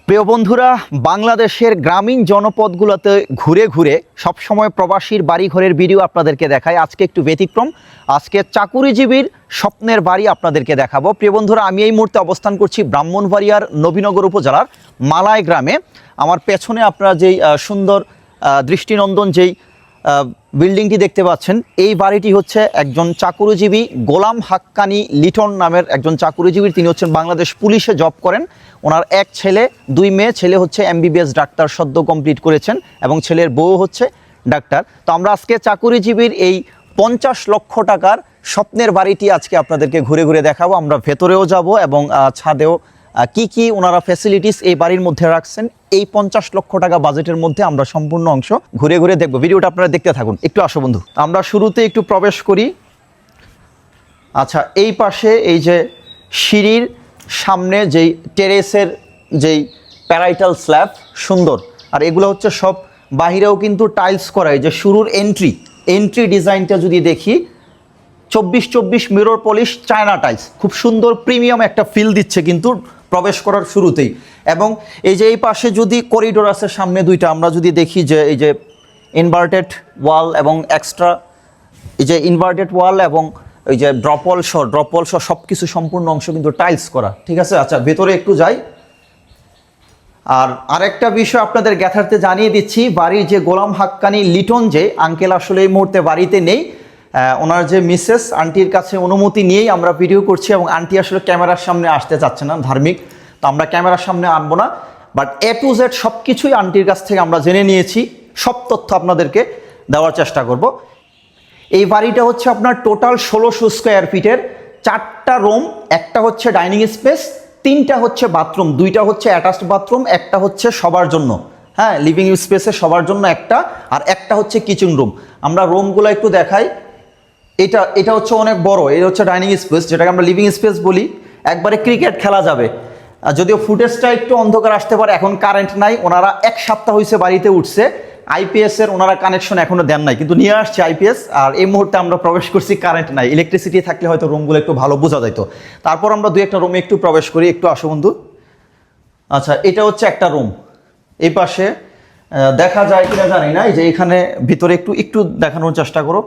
প্রিয় বন্ধুরা, বাংলাদেশের গ্রামীণ জনপদগুলোতে ঘুরে ঘুরে সবসময় প্রবাসীর বাড়িঘরের ভিডিও আপনাদেরকে দেখায়। আজকে একটু ব্যতিক্রম, আজকে চাকুরিজীবীর স্বপ্নের বাড়ি আপনাদেরকে দেখাবো। প্রিয় বন্ধুরা, আমি এই মুহূর্তে অবস্থান করছি ব্রাহ্মণবাড়িয়ার নবীনগর উপজেলার মালাই গ্রামে। আমার পেছনে আপনারা যেই সুন্দর দৃষ্টিনন্দন যেই বিল্ডিংটি দেখতে পাচ্ছেন, এই বাড়িটি হচ্ছে একজন চাকুরিজীবী গোলাম হাক্কানি লিটন নামের একজন চাকুরিজীবীর। তিনি হচ্ছেন বাংলাদেশ পুলিশে জব করেন। ওনার এক ছেলে, দুই মেয়ে। ছেলে হচ্ছে MBBS ডাক্তার, সদ্য কমপ্লিট করেছেন, এবং ছেলের বউ হচ্ছে ডাক্তার। তো আমরা আজকে চাকুরিজীবীর এই 50 লক্ষ টাকার স্বপ্নের বাড়িটি আজকে আপনাদেরকে ঘুরে ঘুরে দেখাবো। আমরা ভেতরেও যাব এবং ছাদেও কি কি ওনারা ফ্যাসিলিটিস এই বাড়ির মধ্যে রাখছেন, এই 50 লক্ষ টাকা বাজেটের মধ্যে আমরা সম্পূর্ণ অংশ ঘুরে ঘুরে দেখব। ভিডিওটা আপনারা দেখতে থাকুন। একটু আসো বন্ধু, আমরা শুরুতে একটু প্রবেশ করি। আচ্ছা, এই পাশে এই যে সিঁড়ির সামনে যেই টেরেসের যেই প্যারাইটাল স্ল্যাব, সুন্দর। আর এগুলো হচ্ছে সব বাহিরেও কিন্তু টাইলস করা। এই যে শুরুর এন্ট্রি ডিজাইনটা যদি দেখি, 24 মিরর পলিশ চায়না টাইলস, খুব সুন্দর প্রিমিয়াম একটা ফিল দিচ্ছে কিন্তু প্রবেশ করার শুরুতেই। এবং এই যে এই পাশে যদি করিডোর আছে সামনে দুইটা, আমরা যদি দেখি যে এই যে ইনভার্টেড ওয়াল এবং এক্সট্রা এই যে ইনভার্টেড ওয়াল এবং এই যে ড্রপওয়াল সহ সব কিছু সম্পূর্ণ অংশ কিন্তু টাইলস করা, ঠিক আছে। আচ্ছা, ভেতরে একটু যাই। আর আরেকটা বিষয় আপনাদের জ্ঞাতার্থে জানিয়ে দিচ্ছি, বাড়ির যে গোলাম হাক্কানি লিটন যে আঙ্কেল আসলে এই মুহূর্তে বাড়িতে নেই। ওনার যে মিসেস আন্টির কাছে অনুমতি নিয়েই আমরা ভিডিও করছি, এবং আন্টি আসলে ক্যামেরার সামনে আসতে চাচ্ছে না, ধার্মিক। তো আমরা ক্যামেরার সামনে আনবো না, বাট A to Z সব কিছুই আন্টির কাছ থেকে আমরা জেনে নিয়েছি। সব তথ্য আপনাদেরকে দেওয়ার চেষ্টা করব। এই বাড়িটা হচ্ছে আপনার টোটাল 1600 স্কোয়ার ফিটের, 4টা রুম, একটা হচ্ছে ডাইনিং স্পেস, 3টা হচ্ছে বাথরুম, 2টা হচ্ছে অ্যাটাচড বাথরুম, একটা হচ্ছে সবার জন্য, হ্যাঁ, লিভিং স্পেসে সবার জন্য একটা, আর একটা হচ্ছে কিচেন রুম। আমরা রুমগুলো একটু দেখাই। এটা হচ্ছে অনেক বড়, এটা হচ্ছে ডাইনিং স্পেস, যেটাকে আমরা লিভিং স্পেস বলি। একবারে ক্রিকেট খেলা যাবে। যদিও ফুটেজটা একটু অন্ধকার আসতে পারে, এখন কারেন্ট নাই। ওনারা 1 সপ্তাহ হয়েছে বাড়িতে উঠছে, IPS এর ওনারা কানেকশন এখনো দেন নাই, কিন্তু নিয়ে আসছে IPS। আর এই মুহূর্তে আমরা প্রবেশ করছি, কারেন্ট নাই। ইলেকট্রিসিটি থাকলে হয়তো রুমগুলো একটু ভালো বোঝা যেত। তারপর আমরা 2-1টা রুমে একটু প্রবেশ করি। একটু আসো বন্ধু। আচ্ছা, এটা হচ্ছে একটা রুম। এই পাশে দেখা যায় কিনা জানি না, এই যে এখানে ভিতরে একটু দেখানোর চেষ্টা করো।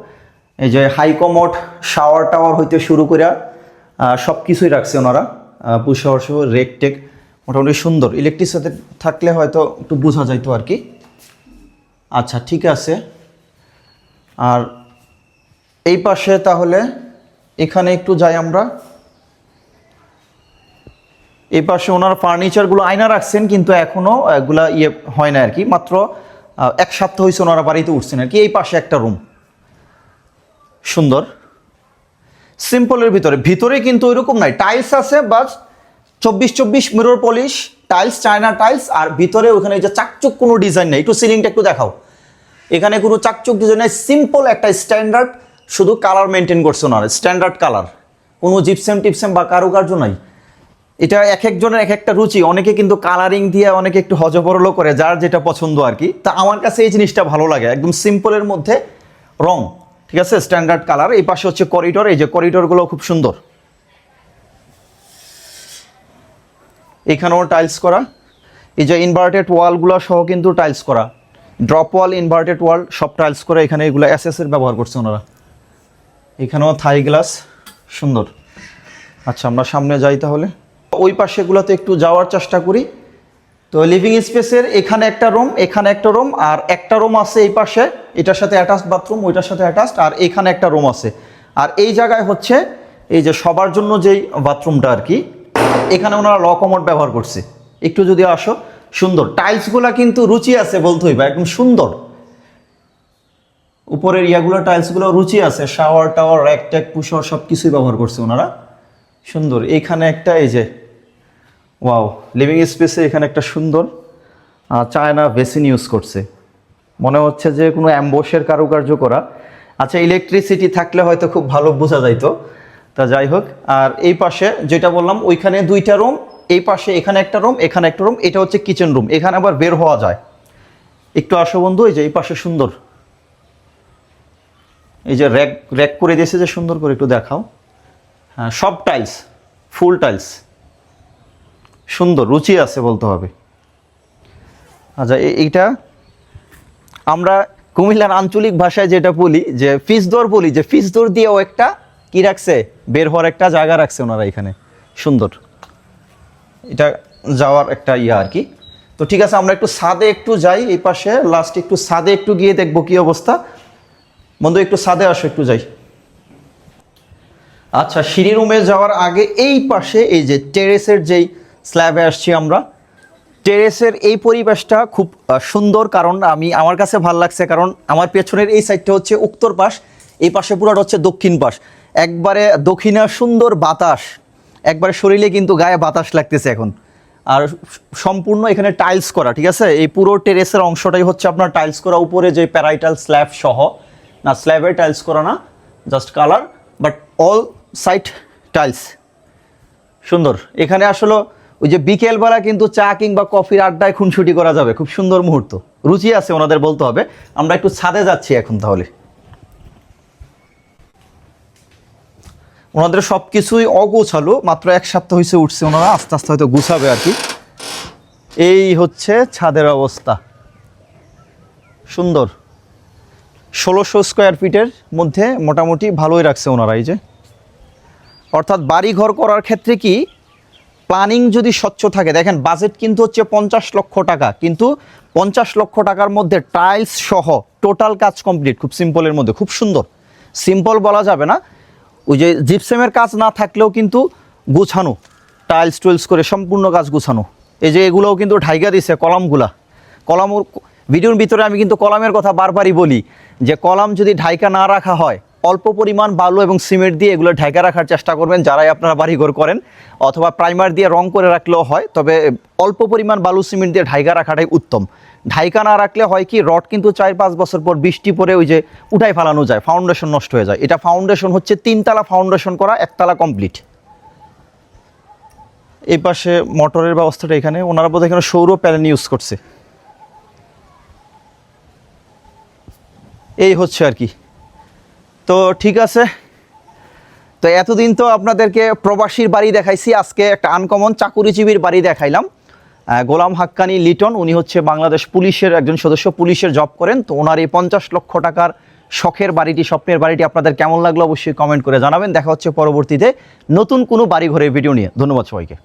এই যে হাইকমোড, শাওয়ার টাওয়ার হইতে শুরু করে সব কিছুই রাখছে ওনারা, পুশ শাওয়ার সহ রেক টেক, মোটামুটি সুন্দর। ইলেকট্রিসিটি থাকলে হয়তো একটু বোঝা যাইতো আর কি। আচ্ছা, ঠিক আছে। আর এই পাশে তাহলে এখানে একটু যাই আমরা। এই পাশে ওনার ফার্নিচারগুলো আয়না রাখছেন, কিন্তু এখনও এগুলা হয় না আর কি। মাত্র 1 সপ্তাহ হয়েছে ওনারা বাড়িতে উঠছেন আর কি। এই পাশে একটা রুম, সুন্দর সিম্পলের ভিতরে কিন্তু ওইরকম নাই, টাইলস আছে বাস 24 mirror polish tiles, China tiles. আর ভিতরে ওখানে যে চাকচুক কোনো ডিজাইন নেই। একটু সিলিংটা একটু দেখাও। এখানে কোনো চাকচুক ডিজাইন নাই, সিম্পল একটা স্ট্যান্ডার্ড, শুধু কালার মেনটেন করছে ওনারা, স্ট্যান্ডার্ড কালার, কোনো জিপসেম টিপসেম বা কারুকার্য নাই। এটা এক একজনের এক একটা রুচি, অনেকে কিন্তু কালারিং দিয়ে অনেকে একটু হজবরলও করে, যার যেটা পছন্দ আর কি। তা আমার কাছে এই জিনিসটা ভালো লাগে, একদম সিম্পলের মধ্যে রং, ঠিক আছে, স্ট্যান্ডার্ড কালার। এই পাশে হচ্ছে করিডোর, এই যে করিডোরগুলো খুব সুন্দর, এখানেও টাইলস করা। এই যে ইনভার্টেড ওয়ালগুলো সহ কিন্তু টাইলস করা, ড্রপ ওয়াল, ইনভার্টেড ওয়াল সব টাইলস করা। এখানে এগুলো SS এর ব্যবহার করছে ওনারা। এখানেও থাই গ্লাস, সুন্দর। আচ্ছা, আমরা সামনে যাই তাহলে। ওই পাশেগুলোতে একটু যাওয়ার চেষ্টা করি। তো লিভিং স্পেসের এখানে একটা রুম, এখানে একটা রুম, আর একটা রুম আছে এই পাশে, এটার সাথে অ্যাটাচড বাথরুম, ওইটার সাথে অ্যাটাচড, আর এখানে একটা রুম আছে। আর এই জায়গায় হচ্ছে এই যে সবার জন্য যেই বাথরুমটা আর কি, এখানে ওনারা ল কমোড ব্যবহার করছে। একটু যদি আসো, সুন্দর টাইলসগুলা কিন্তু রুচি আছে বলতে হইবা, একদম সুন্দর। উপরের ইয়াগুলো টাইলসগুলো রুচি আছে, শাওয়ার টাওয়ার, র্যাক ট্যাক, পুশার সব কিছুই ব্যবহার করছে ওনারা, সুন্দর। এইখানে একটা, এই যে ওয়াও, লিভিং স্পেসে এখানে একটা সুন্দর চায়না বেসিন ইউজ করছে, মনে হচ্ছে যে কোনো অ্যাম্বোসের কারুকার্য করা। আচ্ছা, ইলেকট্রিসিটি থাকলে হয়তো খুব ভালো বোঝা যাইতো, তা যাই হোক। আর এই পাশে যেটা বললাম, ওইখানে 2টা রুম, এই পাশে এখানে একটা রুম, এখানে একটা রুম। এটা হচ্ছে কিচেন রুম, এখানে আবার বের হওয়া যায়। একটু আসো বন্ধু, এই যে এই পাশে সুন্দর, এই যে র্যাক করে দিয়েছে যে সুন্দর করে, একটু দেখাও। হ্যাঁ, সব টাইলস, ফুল টাইলস, সুন্দর রুচি আছে বলতে হবে। আচ্ছা, এইটা আমরা কুমিল্লার আঞ্চলিক ভাষায় যেটা বলি যে ফিসদর বলি, যে ফিসদর দিয়েও একটা কি রাখছে, বের হওয়ার একটা জায়গা রাখছে ওনারা এখানে, সুন্দর। এটা যাওয়ার একটা আর কি। তো ঠিক আছে, আমরা একটু ছাদে একটু যাই, এই পাশে লাস্ট একটু ছাদে একটু গিয়ে দেখবো কি অবস্থা। বন্ধু একটু ছাদে আসো, একটু যাই। আচ্ছা, সিঁড়ি রুমে যাওয়ার আগে এই পাশে এই যে টেরেসের যেই স্ল্যাবে আসছি আমরা, টেরেসের এই পরিবেশটা খুব সুন্দর, কারণ আমার কাছে ভালো লাগছে, কারণ আমার পেছনের এই সাইডটা হচ্ছে উত্তর পাশ, এই পাশে পুরোটা হচ্ছে দক্ষিণ পাশ, একবারে দক্ষিণা সুন্দর বাতাস, একবারে শরীরে কিন্তু গায়ে বাতাস লাগতেছে এখন। আর সম্পূর্ণ এখানে টাইলস করা, ঠিক আছে, এই পুরো টেরেসের অংশটাই হচ্ছে আপনার টাইলস করা, উপরে যে প্যারাইটাল স্ল্যাব সহ, না স্ল্যাবে টাইলস করা না, just colour, but all side tiles, সুন্দর। এখানে আসলে ওই যে বিকেলবেলা কিন্তু চা কিংবা কফির আড্ডায় খুনসুটি করা যাবে, খুব সুন্দর মুহূর্ত, রুচি আছে ওনাদের বলতে হবে। আমরা একটু ছাদে যাচ্ছি এখন তাহলে। ওনাদের সব কিছুই অগোছালো, মাত্র 1 সপ্তাহ হয়েছে উঠছে, ওনারা আস্তে আস্তে হয়তো গুছাবে আর কি। এই হচ্ছে ছাদের অবস্থা, সুন্দর। 1600 স্কোয়ার ফিটের মধ্যে মোটামুটি ভালোই রাখছে ওনারা। এই যে অর্থাৎ বাড়ি ঘর করার ক্ষেত্রে কি প্ল্যানিং যদি স্বচ্ছ থাকে, দেখেন বাজেট কিন্তু হচ্ছে 50 লক্ষ টাকা, কিন্তু 50 লক্ষ টাকার মধ্যে টাইলস সহ টোটাল কাজ কমপ্লিট, খুব সিম্পলের মধ্যে, খুব সুন্দর। সিম্পল বলা যাবে না, ওই যে জিপসামের কাজ না থাকলেও কিন্তু গুছানো, টাইলস টুইলস করে সম্পূর্ণ কাজ গুছানো। এই যে এগুলোও কিন্তু ঢাইকা দিছে কলামগুলা, কলাম ভিডিওর ভিতরে আমি কিন্তু কলামের কথা বারবারই বলি, যে কলাম যদি ঢাইকা না রাখা হয়, অল্প পরিমাণ বালু এবং সিমেন্ট দিয়ে এগুলো ঢাইকা রাখার চেষ্টা করবেন যারাই আপনারা বাড়িঘর করেন, অথবা প্রাইমার দিয়ে রং করে রাখলেও হয়, তবে অল্প পরিমাণ বালু সিমেন্ট দিয়ে ঢাইকা রাখাটাই উত্তম। ঢাইকা না রাখলে হয় কি, রড কিন্তু 4-5 বছর পর বৃষ্টি পরে ওই যে উঠাই ফেলানো যায়, ফাউন্ডেশন নষ্ট হয়ে যায়। এটা ফাউন্ডেশন হচ্ছে 3 তলা ফাউন্ডেশন করা, 1 তলা কমপ্লিট। এই পাশে মোটরের ব্যবস্থাটা, এখানে ওনারা বোধহয় এখানে সৌর প্যানেল ইউজ করছে। এই হচ্ছে আর কি। তো ঠিক আছে, তো এতদিন তো আপনাদেরকে প্রবাসীর বাড়ি দেখাইছি, আজকে একটা আনকমন চাকুরিজীবীর বাড়ি দেখাইলাম। গোলাম হাক্কানি লিটন, উনি হচ্ছে বাংলাদেশ পুলিশের একজন সদস্য, পুলিশের জব করেন। তো ওনার এই 50 লক্ষ টাকার শখের বাড়িটি, স্বপ্নের বাড়িটি আপনাদের কেমন লাগলো অবশ্যই কমেন্ট করে জানাবেন। দেখা হচ্ছে পরবর্তীতে নতুন কোনো বাড়ি ঘরের ভিডিও নিয়ে। ধন্যবাদ সবাইকে।